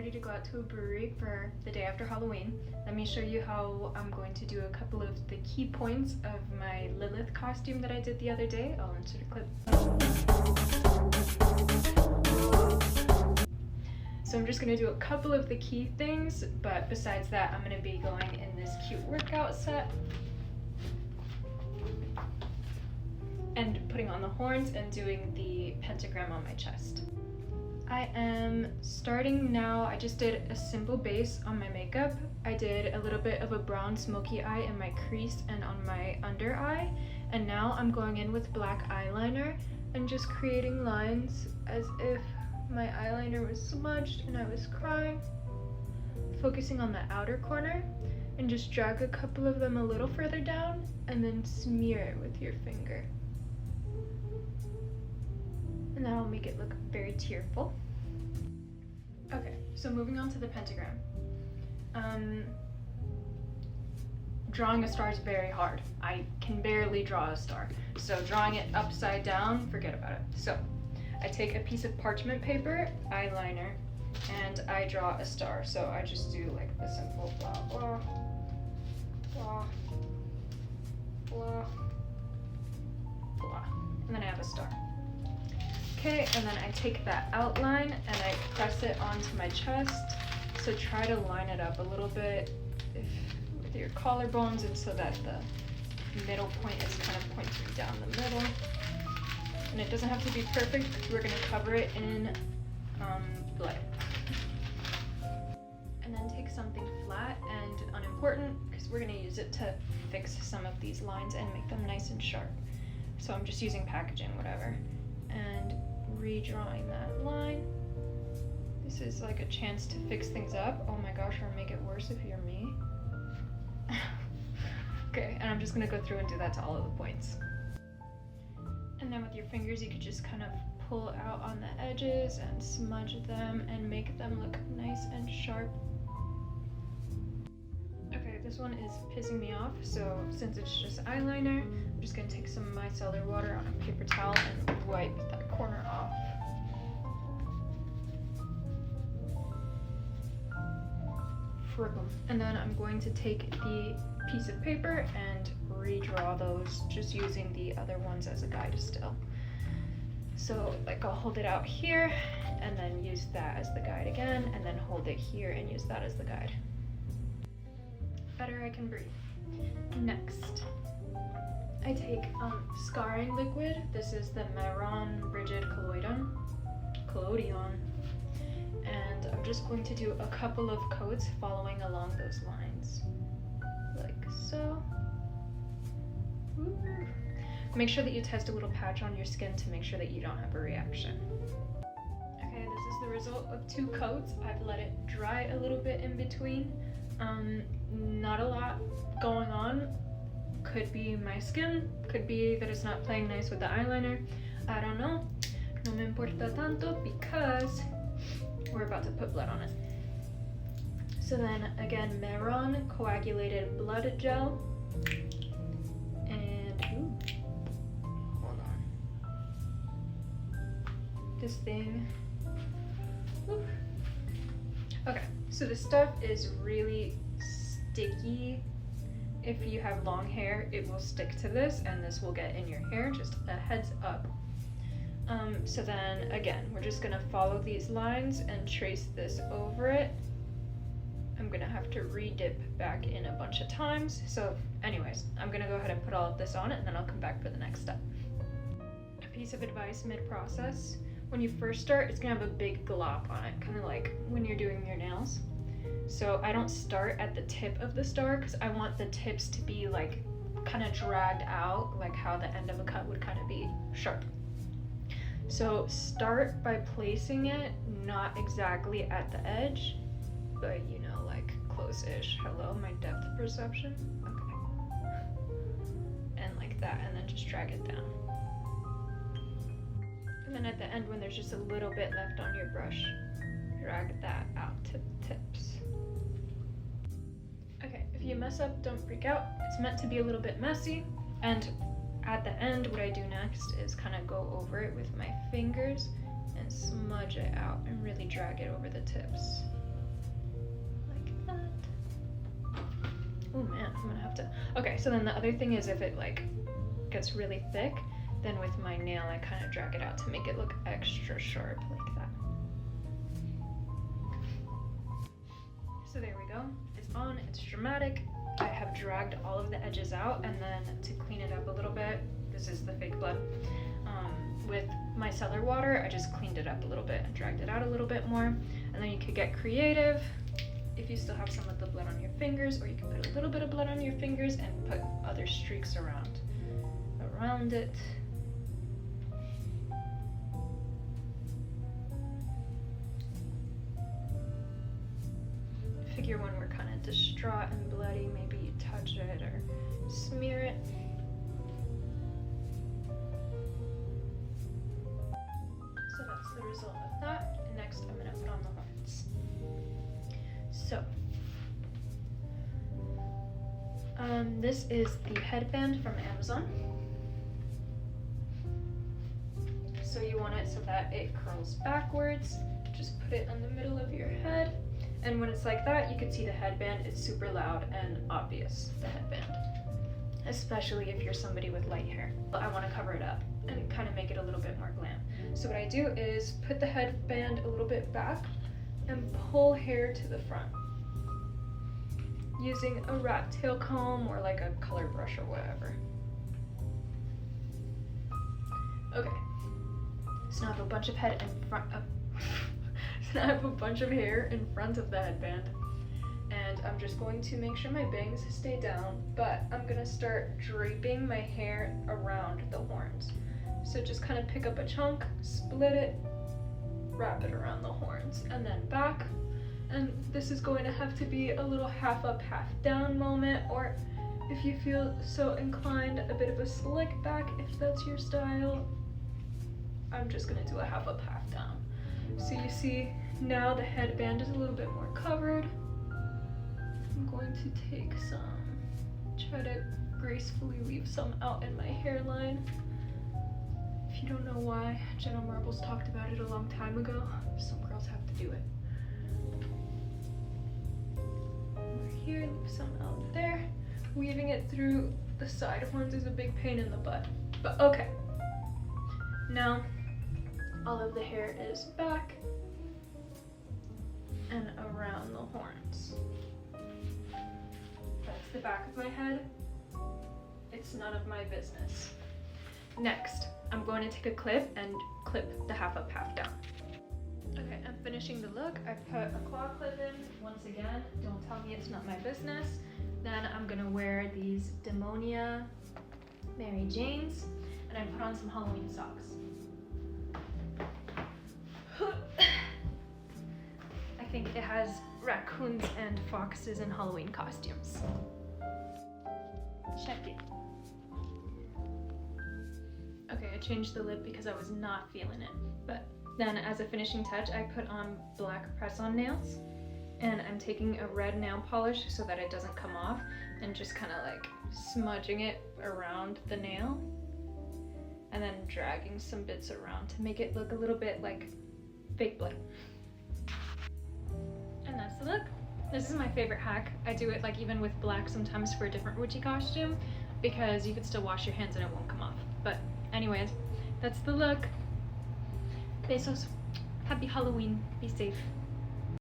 ready to go out to a brewery for the day after Halloween. Let me show you how I'm going to do a couple of the key points of my Lilith costume that I did the other day. I'll insert a clip. So I'm just going to do a couple of the key things, but besides that, I'm going to be going in this cute workout set and putting on the horns and doing the pentagram on my chest. I am starting now. I just did a simple base on my makeup. I did a little bit of a brown smoky eye in my crease and on my under eye, and now I'm going in with black eyeliner and just creating lines as if my eyeliner was smudged and I was crying. Focusing on the outer corner, and just drag a couple of them a little further down and then smear it with your finger. And that'll make it look very tearful. Okay, so moving on to the pentagram. Drawing a star is very hard. I can barely draw a star. So drawing it upside down, forget about it. So I take a piece of parchment paper, eyeliner, and I draw a star. So I just do like the simple blah, blah, blah, blah, blah, and then I have a star. Okay, and then I take that outline and I press it onto my chest. So try to line it up a little bit with your collarbones, and so that the middle point is kind of pointing down the middle. And it doesn't have to be perfect because we're going to cover it in blood. And then take something flat and unimportant because we're going to use it to fix some of these lines and make them nice and sharp. So I'm just using packaging, whatever, and redrawing that line. This is like a chance to fix things up. Oh my gosh, or make it worse if you're me. Okay, and I'm just gonna go through and do that to all of the points. And then with your fingers, you could just kind of pull out on the edges and smudge them and make them look nice and sharp. Okay, this one is pissing me off, so since it's just eyeliner, I'm just gonna take some micellar water on a paper towel and wipe that corner off. And then I'm going to take the piece of paper and redraw those, just using the other ones as a guide still. So like I'll hold it out here and then use that as the guide again, and then hold it here and use that as the guide. Better I can breathe. Next, I take scarring liquid. This is the Marron Rigid Collodion, and I'm just going to do a couple of coats following along those lines, like so. Ooh. Make sure that you test a little patch on your skin to make sure that you don't have a reaction. Okay, this is the result of 2 coats. I've let it dry a little bit in between. Not a lot going on. Could be my skin, could be that it's not playing nice with the eyeliner. I don't know. No me importa tanto because we're about to put blood on it. So then again, Marron coagulated blood gel. And hold on. This thing. Woo. Okay, so the stuff is really sticky. If you have long hair, it will stick to this and this will get in your hair, just a heads up. So then again, we're just gonna follow these lines and trace this over it. I'm gonna have to re-dip back in a bunch of times. So anyways, I'm gonna go ahead and put all of this on it and then I'll come back for the next step. A piece of advice mid-process: when you first start, it's gonna have a big glop on it, kind of like when you're doing your nails. So I don't start at the tip of the star because I want the tips to be like kind of dragged out, like how the end of a cut would kind of be sharp. So start by placing it not exactly at the edge, but you know, like close-ish. Hello, my depth perception? Okay. And like that, and then just drag it down. And then at the end, when there's just a little bit left on your brush, drag that out to the tips. Okay, if you mess up, don't freak out. It's meant to be a little bit messy, and at the end, what I do next is kind of go over it with my fingers and smudge it out and really drag it over the tips. Oh man, I'm gonna have to. Okay, so then the other thing is if it like gets really thick, then with my nail I kind of drag it out to make it look extra sharp like that. So there we go. It's on, it's dramatic. I have dragged all of the edges out, and then to clean it up a little bit, this is the fake blood. With my cellar water, I just cleaned it up a little bit and dragged it out a little bit more. And then you could get creative if you still have some of the blood on your fingers, or you can put a little bit of blood on your fingers and put other streaks around it. Figure when we're kind of distraught and bloody, maybe you touch it or smear it. So that's the result of that. Next, I'm going to put on the horns. So, this is the headband from Amazon. So you want it so that it curls backwards. Just put it in the middle of your head. And when it's like that, you can see the headband. It's super loud and obvious, the headband. Especially if you're somebody with light hair. But I want to cover it up and kind of make it a little bit more glam. So what I do is put the headband a little bit back and pull hair to the front. Using a rat tail comb or like a color brush or whatever. Okay. So now I have a bunch of hair in front of the headband, and I'm just going to make sure my bangs stay down, but I'm gonna start draping my hair around the horns. So just kind of pick up a chunk, split it, wrap it around the horns, and then back. And this is going to have to be a little half up, half down moment, or if you feel so inclined, a bit of a slick back if that's your style. I'm just gonna do a half up, half down. So you see now the headband is a little bit more covered. I'm going to take some, try to gracefully leave some out in my hairline. If you don't know why, Jenna Marbles talked about it a long time ago. Some girls have to do it. Over here, leave some out there. Weaving it through the side horns is a big pain in the butt. But okay. Now, all of the hair is back and around the horns. That's the back of my head. It's none of my business. Next, I'm going to take a clip and clip the half up, half down. Okay, I'm finishing the look. I put a claw clip in. Once again, don't tell me it's not my business. Then I'm gonna wear these Demonia Mary Janes, and I put on some Halloween socks. I think it has raccoons and foxes in Halloween costumes. Check it. Okay, I changed the lip because I was not feeling it. But then as a finishing touch, I put on black press-on nails. And I'm taking a red nail polish so that it doesn't come off, and just kind of like smudging it around the nail. And then dragging some bits around to make it look a little bit like fake blood. And that's the look. This is my favorite hack. I do it like even with black sometimes for a different witchy costume, because you could still wash your hands and it won't come off. But anyways, that's the look. Besos. Happy Halloween. Be safe.